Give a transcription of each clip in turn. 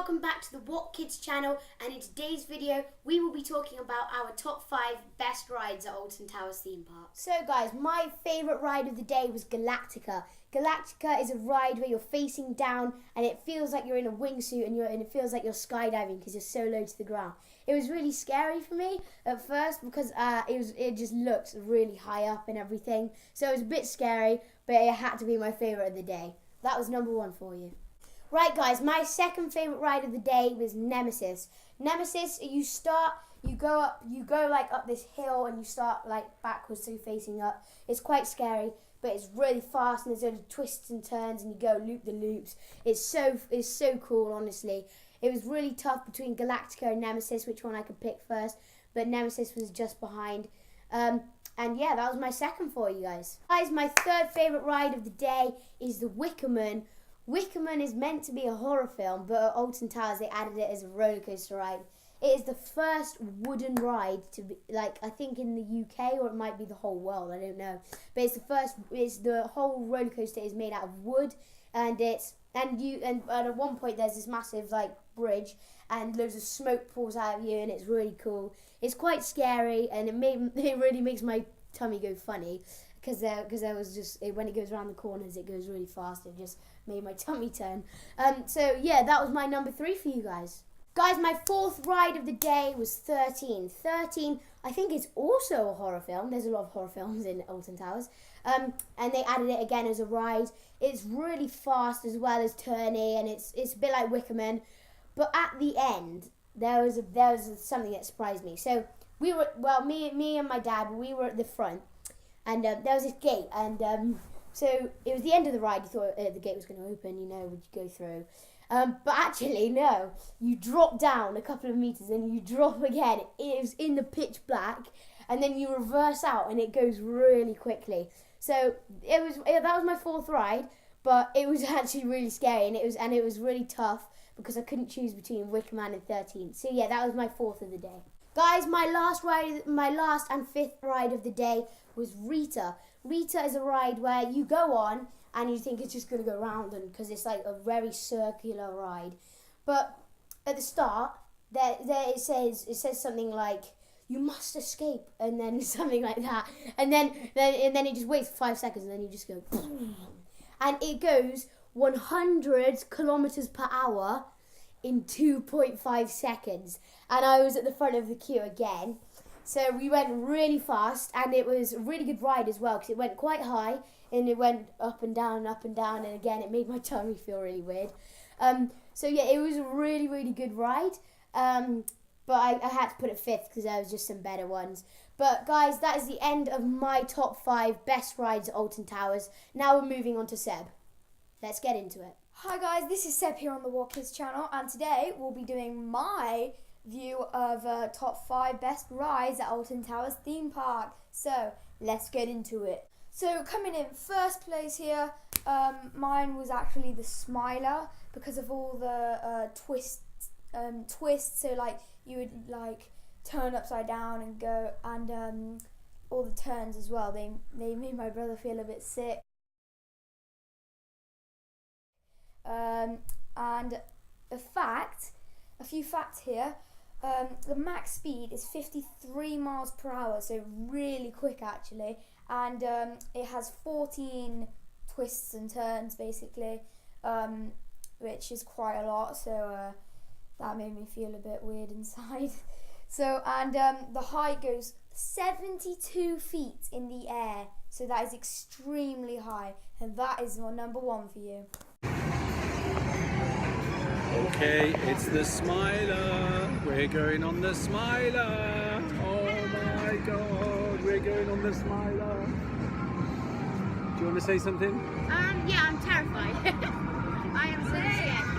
welcome back to the What Kids channel, and in today's video we will be talking about our top 5 best rides at Alton Towers theme park. So guys, my favourite ride of the day was Galactica. Galactica is a ride where you're facing down and it feels like you're in a wingsuit and it feels like you're skydiving because you're so low to the ground. It was really scary for me at first because it just looked really high up and everything. So it was a bit scary, but it had to be my favourite of the day. That was number 1 for you. Right guys, my second favourite ride of the day was Nemesis. Nemesis, you go like up this hill and you start like backwards, so you're facing up. It's quite scary, but it's really fast and there's loads of twists and turns and you go loop the loops. It's so cool, honestly. It was really tough between Galactica and Nemesis, which one I could pick first, but Nemesis was just behind. And yeah, that was my second for you guys. Guys, my third favourite ride of the day is the Wicker Man. Wicker Man is meant to be a horror film, but at Alton Towers they added it as a roller coaster ride. It is the first wooden ride to be, like, I think in the UK, or it might be the whole world, I don't know. But it's the whole roller coaster is made out of wood, and at one point there's this massive like bridge and loads of smoke pours out of you, and it's really cool. It's quite scary, and it really makes my tummy go funny. Because there was just, when it goes around the corners, it goes really fast. It just made my tummy turn. So yeah, that was my number 3 for you guys. Guys, my fourth ride of the day was 13. 13, I think it's also a horror film. There's a lot of horror films in Alton Towers. And they added it again as a ride. It's really fast as well as turny, and it's a bit like Wicker Man. But at the end, there was something that surprised me. So me and my dad, we were at the front. And there was this gate, and so it was the end of the ride. You thought the gate was going to open, would you go through? But actually, no. You drop down a couple of meters, and you drop again. It was in the pitch black, and then you reverse out, and it goes really quickly. So that was my fourth ride, but it was actually really scary, and it was really tough because I couldn't choose between Wicker Man and 13. So yeah, that was my fourth of the day. Guys, my last and fifth ride of the day was Rita. Rita is a ride where you go on and you think it's just going to go round, and because it's like a very circular ride. But at the start, it says something like, you must escape, and then something like that. And then it just waits for 5 seconds, and then you just go, and it goes 100 kilometers per hour in 2.5 seconds. And I was at the front of the queue again. So we went really fast, and it was a really good ride as well because it went quite high and it went up and down, and again it made my tummy feel really weird. So yeah, it was a really, really good ride. But I had to put it fifth because there was just some better ones. But guys, that is the end of my top 5 best rides at Alton Towers. Now we're moving on to Seb. Let's get into it. Hi guys, this is Seb here on the What Kids channel, and today we'll be doing my view of top 5 best rides at Alton Towers theme park. So let's get into it. So coming in first place here, mine was actually the Smiler because of all the twists. So like you would like turn upside down and go, and all the turns as well. They made my brother feel a bit sick. And a few facts here. The max speed is 53 miles per hour, so really quick actually, and it has 14 twists and turns basically, which is quite a lot, so that made me feel a bit weird inside. So, and the height goes 72 feet in the air, so that is extremely high, and that is my number 1 for you. Okay, it's the Smiler. We're going on the Smiler. Oh my God, we're going on the Smiler. Do you want to say something? Yeah, I'm terrified. I am so scared.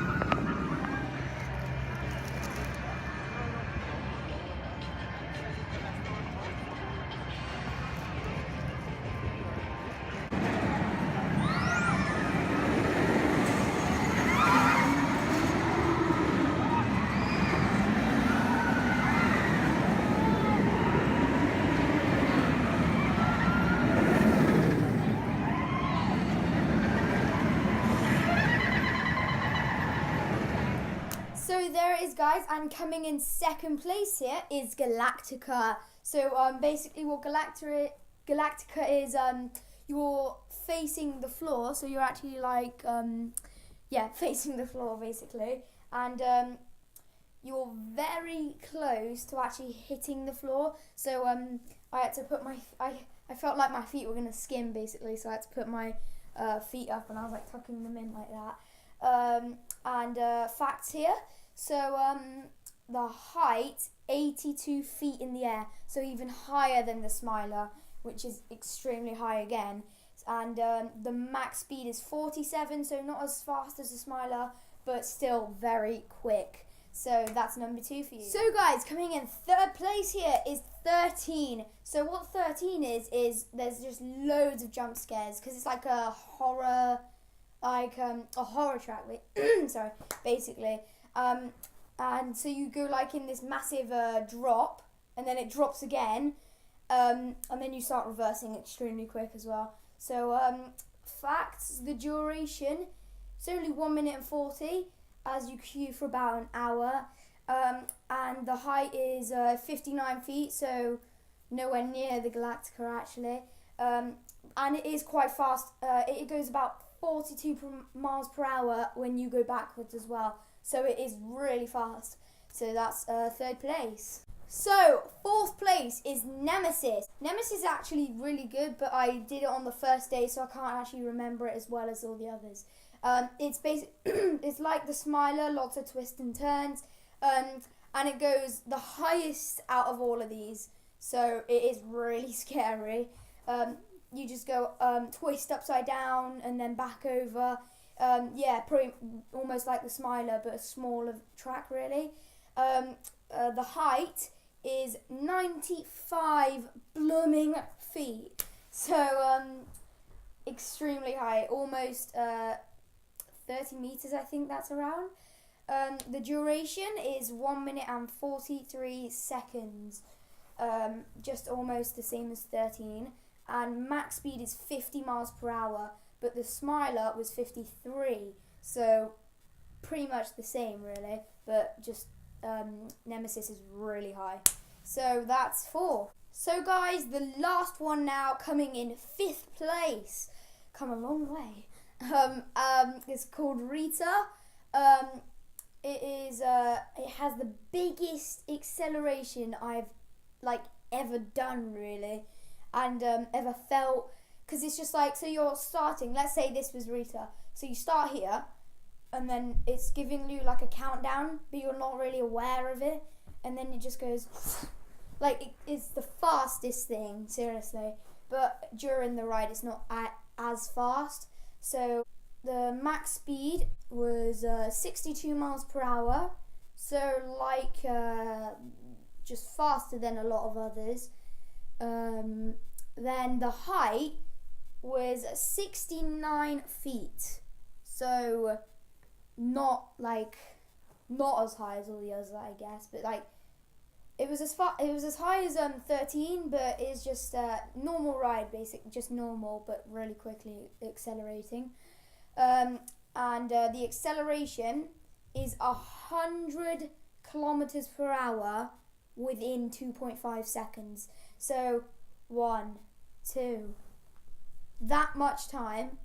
So there it is, guys, and coming in second place here is Galactica. So basically what Galactica is, you're facing the floor, so you're actually like, facing the floor basically, and you're very close to actually hitting the floor. So I had to put I felt like my feet were going to skim basically, so I had to put my feet up and I was like tucking them in like that. Facts here, so the height, 82 feet in the air, so even higher than the Smiler, which is extremely high again. And the max speed is 47, so not as fast as the Smiler, but still very quick. So that's number 2 for you. So guys, coming in third place here is 13. So what 13 is there's just loads of jump scares, because it's like a horror, track, sorry, basically. And so you go like in this massive drop, and then it drops again, and then you start reversing extremely quick as well. So facts, the duration, it's only 1 minute and 40 as you queue for about an hour, and the height is 59 feet, so nowhere near the Galactica actually, and it is quite fast. It goes about 42 miles per hour when you go backwards as well, so it is really fast. So that's third place. So fourth place is Nemesis. Nemesis is actually really good, but I did it on the first day, so I can't actually remember it as well as all the others. It's it's like the Smiler, lots of twists and turns, and it goes the highest out of all of these, so it is really scary. You just go twist upside down and then back over. Pretty almost like the Smiler, but a smaller track really. The height is 95 blooming feet, so extremely high, almost 30 meters, I think that's around. The duration is 1 minute and 43 seconds, just almost the same as 13, and max speed is 50 miles per hour, but the Smiler was 53, so pretty much the same really, but just Nemesis is really high. So that's 4. So guys, the last one now, coming in 5th place, come a long way. It's called Rita. It has the biggest acceleration I've ever done really, and ever felt, because it's just like, so you're starting, let's say this was Rita, so you start here, and then it's giving you like a countdown, but you're not really aware of it, and then it just goes it's the fastest thing, seriously, but during the ride it's not as fast. So the max speed was 62 miles per hour, so just faster than a lot of others. Then the height was 69 feet, so not as high as all the others, I guess, but it was as high as 13, but it's just normal ride, just normal, but really quickly accelerating. And the acceleration is 100 kilometers per hour within 2.5 seconds. So 1, 2, that much time,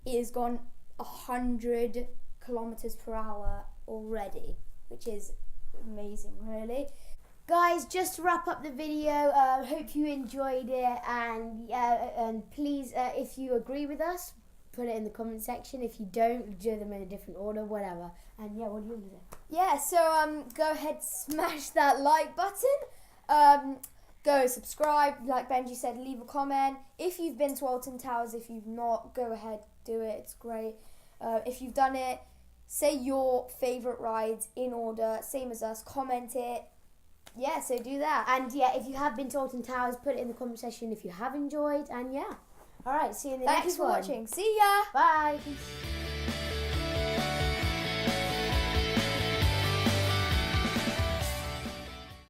it has gone 100 kilometers per hour already, which is amazing, really. Guys, just to wrap up the video, hope you enjoyed it, and please, if you agree with us, put it in the comment section. If you don't, do them in a different order, whatever. And yeah, what do you want to do? Yeah, so go ahead, smash that like button. Go subscribe, like Benji said, leave a comment. If you've been to Alton Towers, if you've not, go ahead, do it, it's great. If you've done it, say your favourite rides in order, same as us, comment it. Yeah, so do that. And yeah, if you have been to Alton Towers, put it in the comment section if you have enjoyed. And yeah, alright, see you in the next one. Thank you for watching. See ya. Bye.